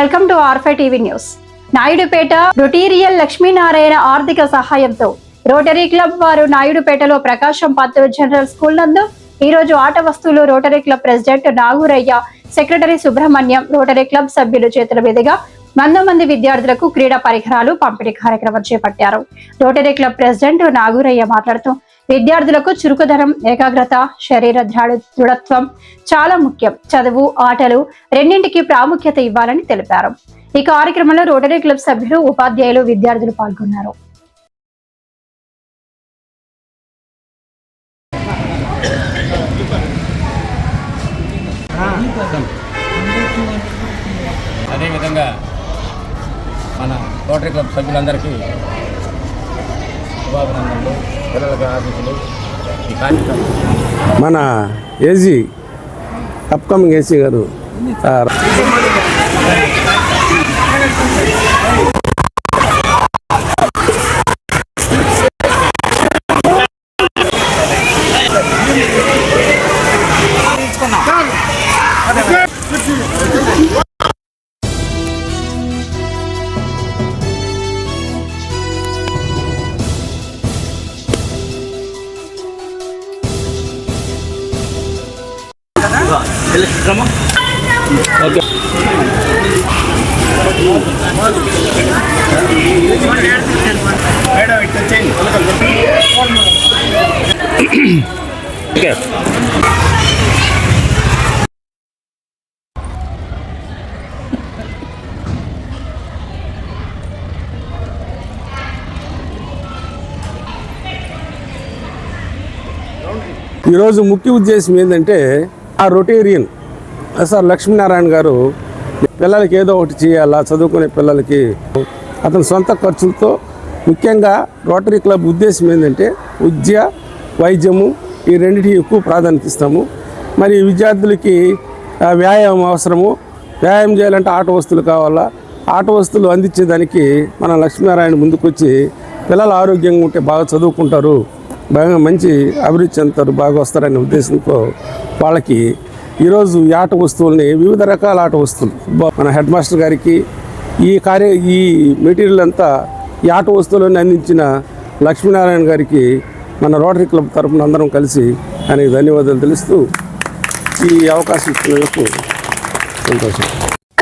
Welcome to R five TV news. Naidupeta రొటీరియల్ లక్ష్మీనారాయణ ఆర్థిక సహాయంతో రోటరీ క్లబ్ వారు నాయుడుపేటలో ప్రకాశం పంతులు జనరల్ స్కూల్ నందు ఈ రోజు ఆట వస్తువులు rotary club president Nagurayya, secretary Subrahmanyam, rotary club సభ్యుల చేతుల మీదుగా 100 మంది విద్యార్థులకు క్రీడా పరికరాలు పంపిణీ కార్యక్రమం చేపట్టారు. రోటరీ క్లబ్ ప్రెసిడెంట్ నాగూరయ్య మాట్లాడుతూ విద్యార్థులకు చురుకుదనం, ఏకాగ్రత, శరీర దృఢత్వం చాలా ముఖ్యం. చదువు, ఆటలు రెండింటికి ప్రాముఖ్యత ఇవ్వాలని తెలిపారు. ఈ కార్యక్రమంలో రోటరీ క్లబ్ సభ్యులు, ఉపాధ్యాయులు, విద్యార్థులు పాల్గొన్నారు. అదేవిధంగా మన రోటరీ క్లబ్ సభ్యులందరికీ శుభాభినందనలు, పిల్లలకు ఆశీస్సులు. ఈ కార్యక్రమం మన ఏజీ అప్కమింగ్ ఏసీ గారు ఈరోజు ముఖ్య ఉద్దేశం ఏంటంటే ఆ రొటేరియన్ సార్ లక్ష్మీనారాయణ గారు పిల్లలకి ఏదో ఒకటి చేయాలా, చదువుకునే పిల్లలకి అతని సొంత ఖర్చులతో, ముఖ్యంగా రోటరీ క్లబ్ ఉద్దేశం ఏంటంటే విద్య, వైద్యము ఈ రెండింటికి ఎక్కువ ప్రాధాన్యత ఇస్తాము. మరి విద్యార్థులకి వ్యాయామం అవసరము, వ్యాయామం చేయాలంటే ఆట వస్తువులు కావాలా, ఆట వస్తువులు అందించేదానికి మన లక్ష్మీనారాయణ ముందుకొచ్చి పిల్లలు ఆరోగ్యంగా ఉంటే బాగా చదువుకుంటారు, బాగా మంచి అభివృద్ధి చెందుతారు, బాగా వస్తారనే ఉద్దేశంతో వాళ్ళకి ఈరోజు ఈ ఆట వస్తువుల్ని, వివిధ రకాల ఆట వస్తువులు మన హెడ్ మాస్టర్ గారికి ఈ మెటీరియల్ అంతా ఈ ఆట వస్తువులను అందించిన లక్ష్మీనారాయణ గారికి మన రోటరీ క్లబ్ తరఫున అందరం కలిసి ఆయనకి ధన్యవాదాలు తెలుస్తూ ఈ అవకాశం ఇచ్చినందుకు సంతోషం.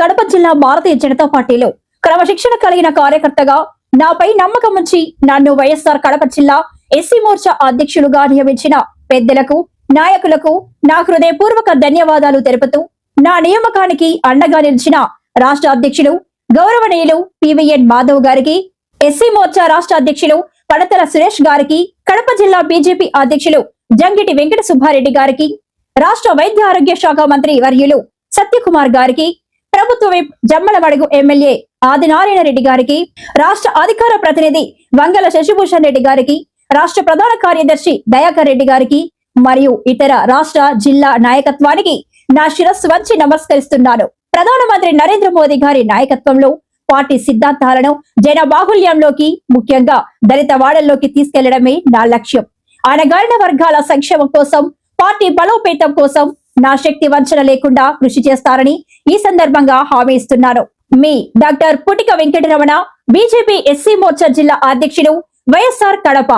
కడప జిల్లా భారతీయ జనతా పార్టీలో క్రమశిక్షణ కలిగిన కార్యకర్తగా నాపై నమ్మకం ఉంచి నన్ను వైఎస్ఆర్ కడప జిల్లా ఎస్సీ మోర్చా అధ్యక్షులుగా నియమించిన పెద్దలకు, నాయకులకు నా హృదయపూర్వక ధన్యవాదాలు తెలుపుతూ నా నియామకానికి అండగా నిలిచిన రాష్ట్ర అధ్యక్షులు గౌరవనీయులు పివిఎన్ మాధవ్ గారికి, ఎస్సీ మోర్చా రాష్ట్ర అధ్యక్షులు పడతల సురేష్ గారికి, కడప జిల్లా బీజేపీ అధ్యక్షులు జంగిటి వెంకట సుబ్బారెడ్డి గారికి, రాష్ట్ర వైద్య ఆరోగ్య శాఖ మంత్రి వర్యులు సత్యకుమార్ గారికి, ప్రభుత్వ విప్ జమ్మలమడుగు ఎమ్మెల్యే ఆదినారాయణ రెడ్డి గారికి, రాష్ట్ర అధికార ప్రతినిధి వంగల శశిభూషణ్ రెడ్డి గారికి, రాష్ట్ర ప్రధాన కార్యదర్శి దయాకర్ రెడ్డి గారికి మరియు ఇతర రాష్ట్ర, జిల్లా నాయకత్వానికి నా శిరస్సు వంచి నమస్కరిస్తున్నాను. ప్రధానమంత్రి నరేంద్ర మోదీ గారి నాయకత్వంలో పార్టీ సిద్ధాంతాలను జన బాహుళ్యంలోకి, ముఖ్యంగా దళిత వాడల్లోకి తీసుకెళ్లడమే నా లక్ష్యం. అణగారిన వర్గాల సంక్షేమం కోసం, పార్టీ బలోపేతం కోసం నా శక్తి వంచన లేకుండా కృషి చేస్తారని ఈ సందర్భంగా హామీ ఇస్తున్నాను. మీ doctor Putika Venkataramana, BJP SC Morcha జిల్లా అధ్యక్షుడు, వైఎస్ఆర్ కడప.